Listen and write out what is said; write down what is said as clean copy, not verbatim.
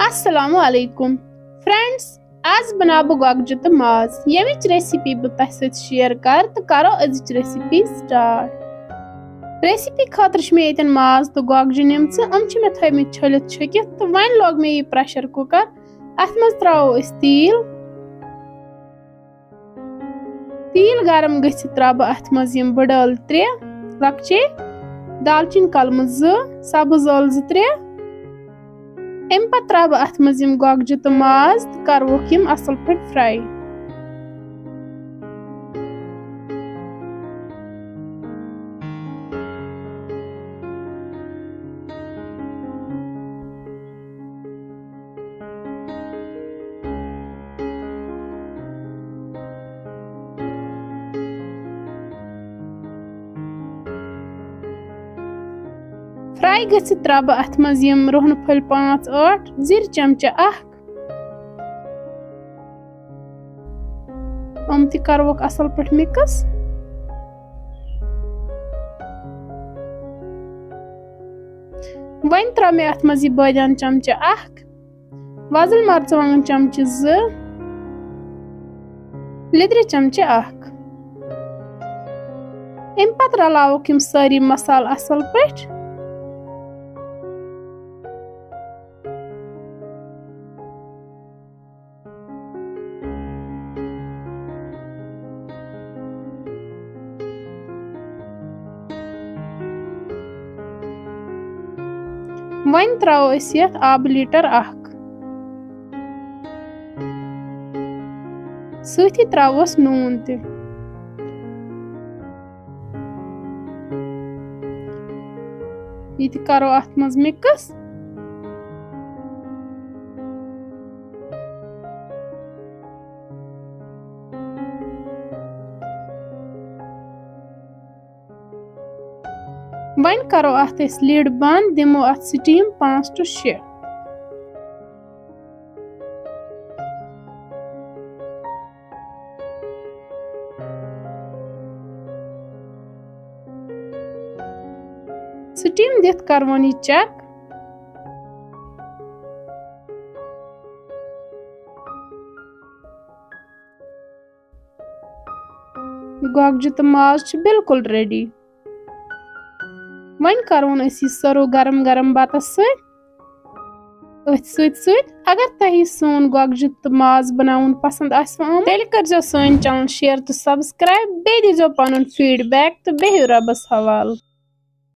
अस्सलामु अलैकुम फ्रेंड्स, आज बनाबो गोगजु तो माज यमिच रेसिपी बह तह सत शेयर कर तो करो अजिच रेसिपी स्टार्ट। रेसिपी खातर मे यतन माज तो गोगजु निमच मे थमित छलित छकित तो वन लोग मे यह प्रेशर कुकर। अथ मज त्रो तील गरम गथित त्रा बह अथ मज यम बड़ 3 लक्चे, दालचीन कलम 2, सब्ज ٲl 2-3। अम पत त्रा बह अथ मज गोगजु तो माज तो करवोक यम असल पे फ्राई। फ्राई गथित त्रा बह अथ मज यम रोहन फल 5-8, जीर चमचा 1। तह करवोक असल पे मिक्स। वन त्रा मे अथ मज बादियान चमचा 1, वजल मर्चवांगन चमचा 2, लिद्र चमचा 1। अम पत रलावोक यम सारी मसाल असल पे। वन त्रो यत आब लीटर 1, सही त्रोस नून त। यह करो अथ मज मिक्स। वन करो अथ लिड बंद, दिमो अथ स्टीम 5 to 6। स्टीम दित करवन यह चेक। गोगजु तो माज बिल्कुल रेडी। वन करवन यह सर्व गरम गरम बतस सत। अगर तह सोन गोगजु तो माज बनाउन पसंद आमत तेल कर सन चैनल शेयर तो सब्सक्राइब, बे दीजो पनुन फीडबैक तो बेहियो रबस हवाल।